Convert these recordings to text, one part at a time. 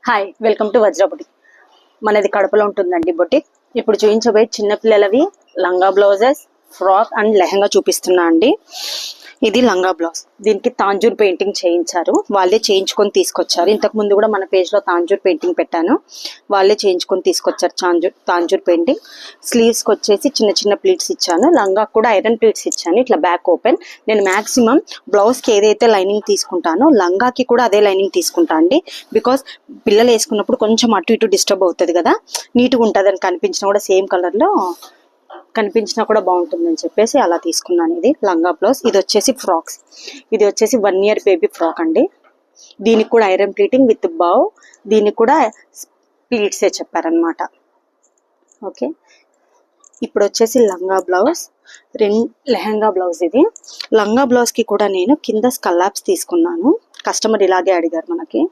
Hi, welcome to Vajra boutique. మనది కడపలో ఉంటుందండి బుటిక్. ఇప్పుడు చూపించబోయే చిన్నపిల్లలవి లంగా బ్లౌజెస్, ఫ్రాక్ అండ్ లెహంగా చూపిస్తున్నా అండి. ఇది లంగా బ్లౌజ్. దీనికి తాంజూర్ పెయింటింగ్ చేయించారు, వాళ్ళే చేయించుకొని తీసుకొచ్చారు. ఇంతకు ముందు కూడా మన పేజ్ లో తాంజూర్ పెయింటింగ్ పెట్టాను, వాళ్ళే చేయించుకొని తీసుకొచ్చారు తాంజూర్ పెయింటింగ్. స్లీవ్స్ కి వచ్చేసి చిన్న చిన్న ప్లీట్స్ ఇచ్చాను, లంగా కూడా ఐరన్ ప్లీట్స్ ఇచ్చాను. ఇట్లా బ్యాక్ ఓపెన్. నేను మాక్సిమం బ్లౌజ్ కి ఏదైతే లైనింగ్ తీసుకుంటానో లంగాకి కూడా అదే లైనింగ్ తీసుకుంటా అండి. బికాస్ పిల్లలు వేసుకున్నప్పుడు కొంచెం అటు ఇటు డిస్టర్బ్ అవుతుంది కదా, నీట్గా ఉంటుంది అని కనిపించినా కూడా సేమ్ కలర్ లో కనిపించినా కూడా బాగుంటుందని చెప్పేసి అలా తీసుకున్నాను. ఇది లంగా బ్లౌజ్. ఇది వచ్చేసి ఫ్రాక్స్. ఇది వచ్చేసి 1 year బేబీ ఫ్రాక్ అండి. దీనికి కూడా ఐరన్ ప్లీటింగ్ విత్ బావ్. దీనికి కూడా ప్లీట్సే చెప్పారనమాట. ఓకే, ఇప్పుడు వచ్చేసి లంగా బ్లౌజ్, లెహంగా బ్లౌజ్. ఇది లంగా బ్లౌజ్ కి కూడా నేను కింద స్కల్లాప్స్ తీసుకున్నాను. కస్టమర్ ఇలాగే అడిగారు మనకి.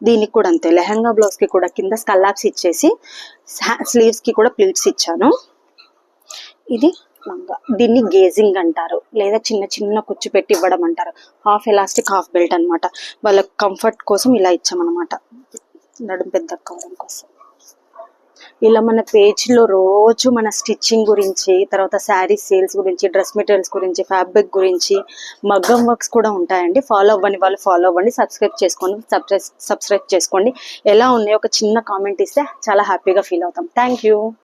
దీనికి కూడా అంతే, లెహంగా బ్లౌజ్ కి కూడా కింద స్కల్లాప్స్ ఇచ్చేసి స్లీవ్స్ కి కూడా ప్లీట్స్ ఇచ్చాను. ఇది లంగా. దీన్ని గేజింగ్ అంటారు, లేదా చిన్న చిన్న కుచ్చు పెట్టి ఇవ్వడం అంటారు. హాఫ్ ఎలాస్టిక్ హాఫ్ బెల్ట్ అనమాట. వాళ్ళ కంఫర్ట్ కోసం ఇలా ఇచ్చామన్నమాట, నడుము పెద్ద కావడం కోసం. ఇలా మన పేజ్లో రోజు మన స్టిచ్చింగ్ గురించి, తర్వాత శారీస్ సేల్స్ గురించి, డ్రెస్ మెటీరియల్స్ గురించి, ఫ్యాబ్రిక్ గురించి, మగ్గం వర్క్స్ కూడా ఉంటాయండి. ఫాలో అవ్వని వాళ్ళు ఫాలో అవ్వండి, సబ్స్క్రైబ్ చేసుకోండి. ఎలా ఉన్నాయో ఒక చిన్న కామెంట్ ఇస్తే చాలా హ్యాపీగా ఫీల్ అవుతాం. Thank you.